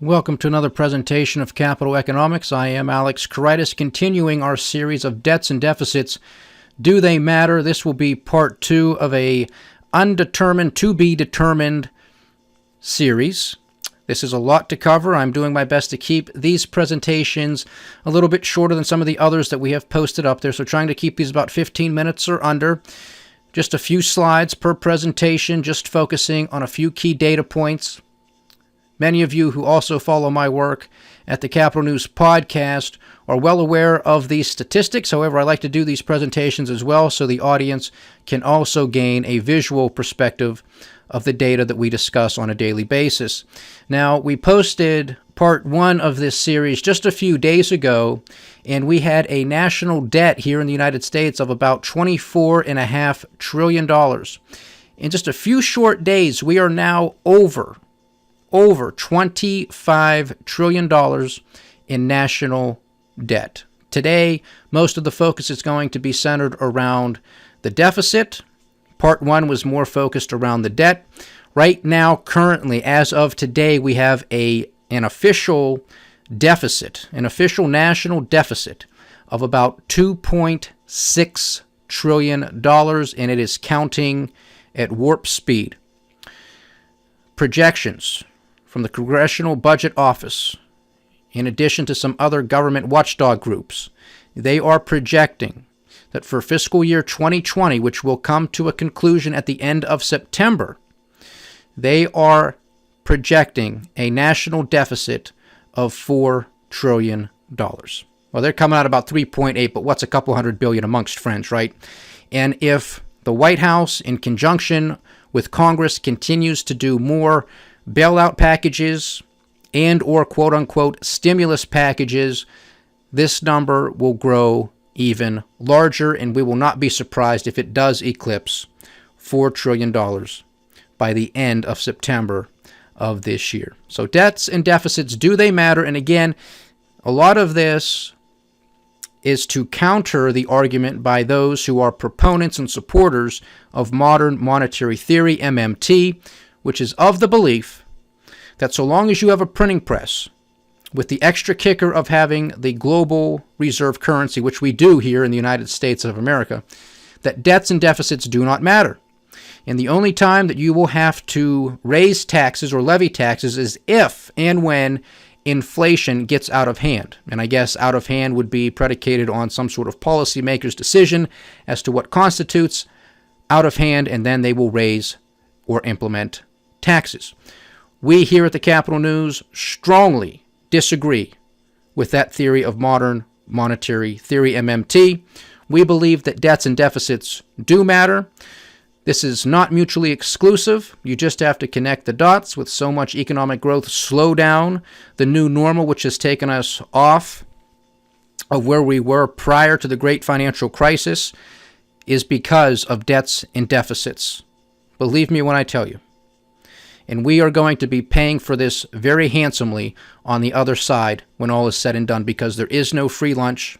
Welcome to another presentation of Capital Economics. I am Alex Karitis, continuing our series of debts and deficits. Do they matter? This will be part 2 of a undetermined, to be determined series. This is a lot to cover. I'm doing my best to keep these presentations a little bit shorter than some of the others that we have posted up there, so trying to keep these about 15 minutes or under. Just a few slides per presentation, just focusing on a few key data points. Many of you who also follow my work at the Capital News podcast are well aware of these statistics. However, I like to do these presentations as well so the audience can also gain a visual perspective of the data that we discuss on a daily basis. Now, we posted part 1 of this series just a few days ago, and we had a national debt here in the United States of about $24.5 trillion. In just a few short days, we are now over $25 trillion in national debt. Today, most of the focus is going to be centered around the deficit. Part 1 was more focused around the debt. Right now, currently, as of today, we have an official deficit, an official national deficit of about $2.6 trillion, and it is counting at warp speed. Projections from the Congressional Budget Office, in addition to some other government watchdog groups, they are projecting that for fiscal year 2020, which will come to a conclusion at the end of September, they are projecting a national deficit of $4 trillion. Well, they're coming out about 3.8, but what's a couple hundred billion amongst friends, right? And if the White House, in conjunction with Congress, continues to do more bailout packages and or quote-unquote stimulus packages, this number will grow even larger, and we will not be surprised if it does eclipse $4 trillion by the end of September of this year. So debts and deficits, do they matter? And again, a lot of this is to counter the argument by those who are proponents and supporters of modern monetary theory, MMT, which is of the belief that so long as you have a printing press, with the extra kicker of having the global reserve currency, which we do here in the United States of America, that debts and deficits do not matter. And the only time that you will have to raise taxes or levy taxes is if and when inflation gets out of hand. And I guess out of hand would be predicated on some sort of policymaker's decision as to what constitutes out of hand, and then they will raise or implement taxes. We here at the Capital News strongly disagree with that theory of modern monetary theory, MMT. We believe that debts and deficits do matter. This is not mutually exclusive. You just have to connect the dots. With so much economic growth slow down, the new normal, which has taken us off of where we were prior to the great financial crisis, is because of debts and deficits. Believe me when I tell you. And we are going to be paying for this very handsomely on the other side when all is said and done, because there is no free lunch.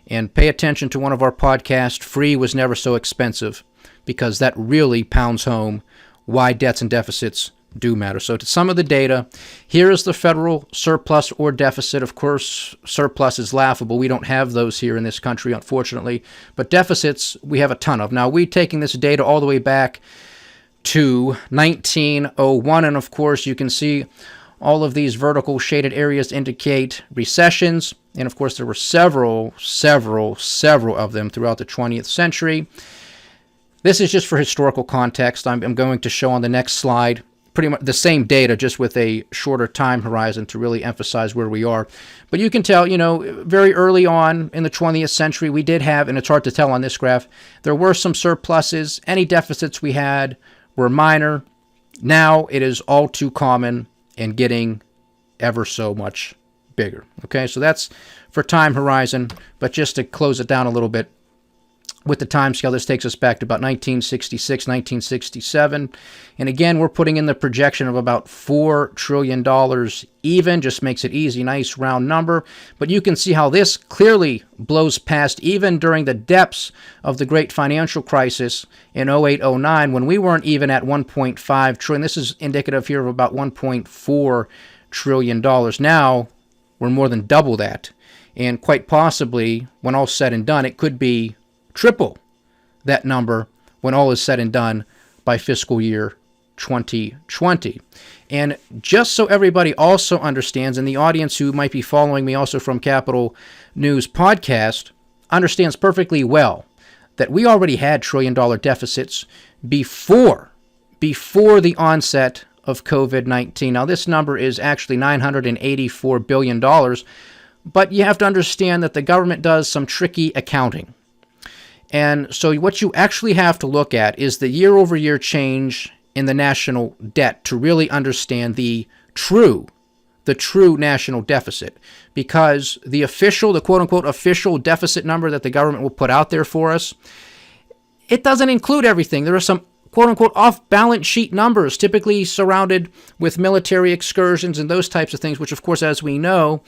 And pay attention to one of our podcasts, Free Was Never So Expensive, because that really pounds home why debts and deficits do matter. So to some of the data, here is the federal surplus or deficit. Of course, surplus is laughable. We don't have those here in this country, unfortunately. But deficits, we have a ton of. Now, we're taking this data all the way back to 1901, and of course you can see all of these vertical shaded areas indicate recessions, and of course there were several of them throughout the 20th century. This is just for historical context. I'm going to show on the next slide pretty much the same data, just with a shorter time horizon to really emphasize where we are. But you can tell, very early on in the 20th century, we did have, and it's hard to tell on this graph, there were some surpluses. Any deficits we had were minor. Now it is all too common and getting ever so much bigger. Okay, so that's for time horizon. But just to close it down a little bit, with the time scale, this takes us back to about 1966, 1967. And again, we're putting in the projection of about $4 trillion even, just makes it easy, nice round number. But you can see how this clearly blows past even during the depths of the great financial crisis in 08-09, when we weren't even at 1.5 trillion. This is indicative here of about 1.4 trillion. Now we're more than double that. And quite possibly, when all said and done, it could be triple that number when all is said and done by fiscal year 2020. And just so everybody also understands, and the audience who might be following me also from Capital News Podcast understands perfectly well that we already had trillion-dollar deficits before the onset of COVID-19. Now, this number is actually $984 billion, but you have to understand that the government does some tricky accounting. And so what you actually have to look at is the year-over-year change in the national debt to really understand the true national deficit, because the quote-unquote official deficit number that the government will put out there for us, it doesn't include everything. There are some quote-unquote off-balance sheet numbers, typically surrounded with military excursions and those types of things, which, of course, as we know,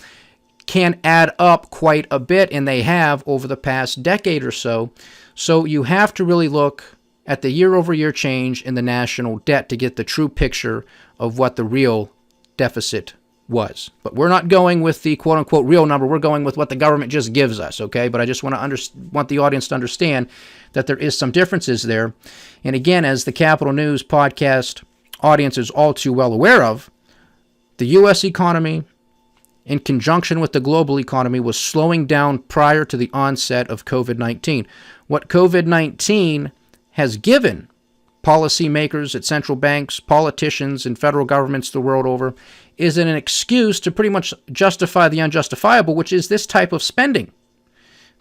can add up quite a bit, and they have over the past decade or so. So you have to really look at the year-over-year change in the national debt to get the true picture of what the real deficit was. But we're not going with the quote-unquote real number. We're going with what the government just gives us, okay? But I just want the audience to understand that there is some differences there. And again, as the Capital News Podcast audience is all too well aware of, the U.S. economy, in conjunction with the global economy, was slowing down prior to the onset of COVID-19. What COVID-19 has given policymakers at central banks, politicians, and federal governments the world over is an excuse to pretty much justify the unjustifiable, which is this type of spending.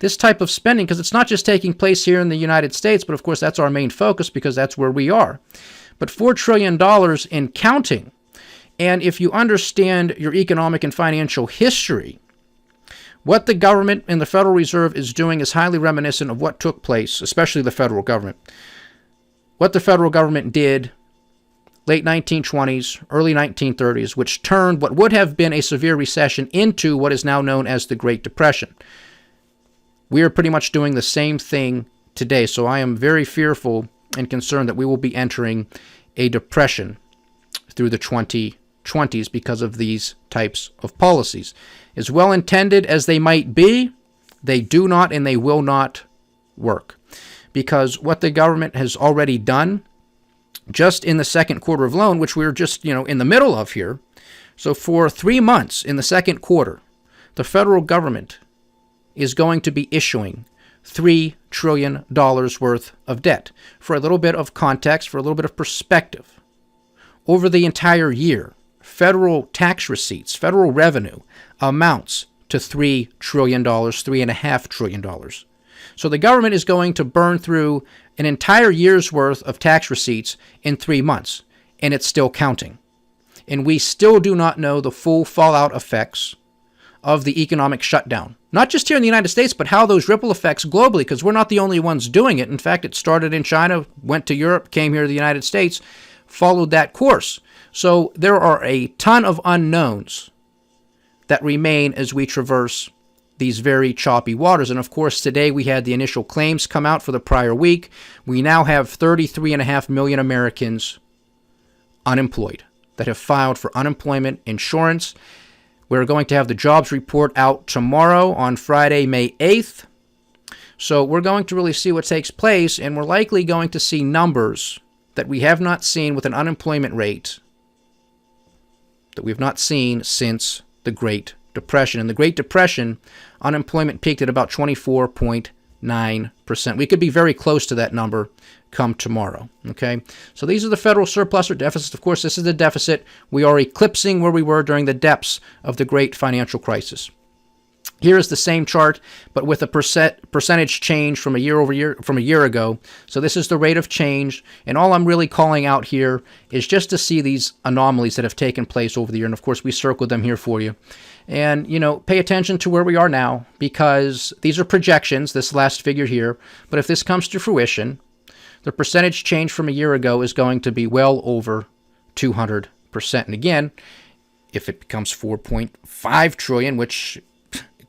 This type of spending, because it's not just taking place here in the United States, but of course that's our main focus because that's where we are. But $4 trillion in counting. And if you understand your economic and financial history, what the government and the Federal Reserve is doing is highly reminiscent of what took place, especially the federal government. What the federal government did late 1920s, early 1930s, which turned what would have been a severe recession into what is now known as the Great Depression. We are pretty much doing the same thing today, so I am very fearful and concerned that we will be entering a depression through the 2020s because of these types of policies. As well intended as they might be, they do not and they will not work. Because what the government has already done, just in the second quarter alone, which we're just, in the middle of here, so for 3 months in the second quarter, the federal government is going to be issuing $3 trillion worth of debt. For a little bit of context, for a little bit of perspective, over the entire year, federal tax receipts, federal revenue amounts to $3 trillion, $3.5 trillion. So the government is going to burn through an entire year's worth of tax receipts in 3 months, and it's still counting. And we still do not know the full fallout effects of the economic shutdown. Not just here in the United States, but how those ripple effects globally, because we're not the only ones doing it. In fact, it started in China, went to Europe, came here to the United States, followed that course. So there are a ton of unknowns that remain as we traverse these very choppy waters. And of course, today we had the initial claims come out for the prior week. We now have 33.5 million Americans unemployed that have filed for unemployment insurance. We're going to have the jobs report out tomorrow on Friday, May 8th. So we're going to really see what takes place, and we're likely going to see numbers that we have not seen with an unemployment rate that we've not seen since the Great Depression. In the Great Depression, unemployment peaked at about 24.9%. We could be very close to that number come tomorrow. Okay, so these are the federal surplus or deficits. Of course, this is the deficit. We are eclipsing where we were during the depths of the great financial crisis. Here is the same chart, but with a percentage change from a year ago. So this is the rate of change, and all I'm really calling out here is just to see these anomalies that have taken place over the year. And of course, we circled them here for you. And, pay attention to where we are now, because these are projections, this last figure here. But if this comes to fruition, the percentage change from a year ago is going to be well over 200%. And again, if it becomes 4.5 trillion, which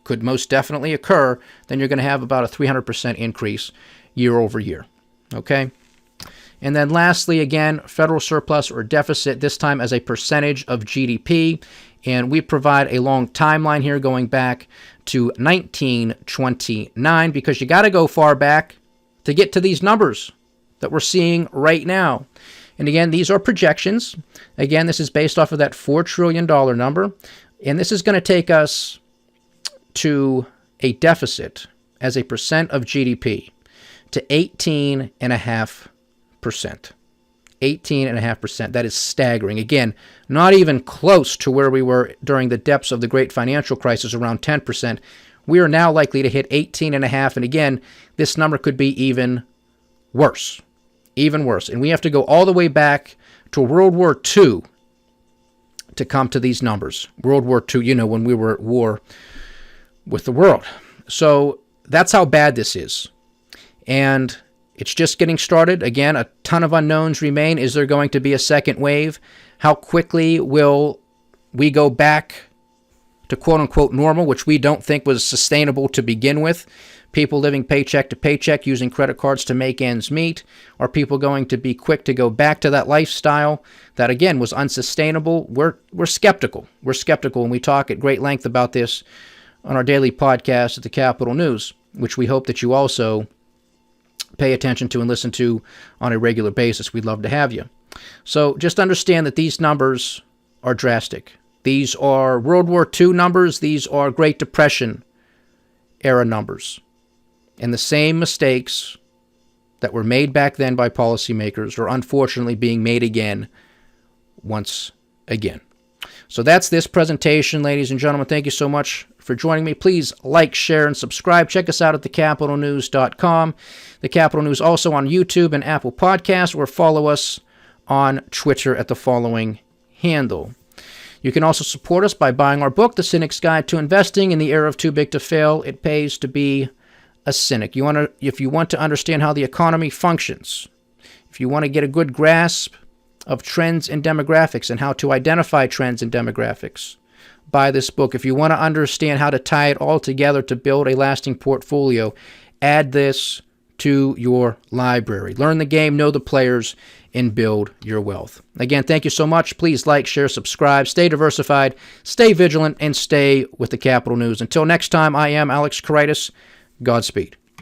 could most definitely occur, then you're going to have about a 300% increase year over year. Okay? And then lastly, again, federal surplus or deficit, this time as a percentage of GDP. And we provide a long timeline here going back to 1929 because you got to go far back to get to these numbers that we're seeing right now. And again, these are projections. Again, this is based off of that $4 trillion number. And this is going to take us to a deficit as a percent of GDP to 18.5%. 18.5%. That is staggering. Again, not even close to where we were during the depths of the great financial crisis, around 10%. We are now likely to hit 18.5%. And again, this number could be even worse. Even worse. And we have to go all the way back to World War II to come to these numbers. World War II, when we were at war with the world. So that's how bad this is. And it's just getting started. Again, a ton of unknowns remain. Is there going to be a second wave? How quickly will we go back to quote-unquote normal, which we don't think was sustainable to begin with? People living paycheck to paycheck, using credit cards to make ends meet. Are people going to be quick to go back to that lifestyle that, again, was unsustainable? We're skeptical. We're skeptical, and we talk at great length about this on our daily podcast at the Capital News, which we hope that you also pay attention to and listen to on a regular basis. We'd love to have you. So just understand that these numbers are drastic. These are World War II numbers. These are Great Depression era numbers. And the same mistakes that were made back then by policymakers are unfortunately being made again once again. So that's this presentation, ladies and gentlemen. Thank you so much for joining me. Please like, share, and subscribe. Check us out at thecapitalnews.com. The Capital News also on YouTube and Apple Podcasts, or follow us on Twitter at the following handle. You can also support us by buying our book, The Cynic's Guide to Investing in the Era of Too Big to Fail. It pays to be a cynic. If you want to understand how the economy functions, if you want to get a good grasp of trends and demographics and how to identify trends and demographics, buy this book. If you want to understand how to tie it all together to build a lasting portfolio, add this to your library. Learn the game, know the players, and build your wealth. Again, thank you so much. Please like, share, subscribe, stay diversified, stay vigilant, and stay with the Capital News. Until next time, I am Alex Karitis. Godspeed.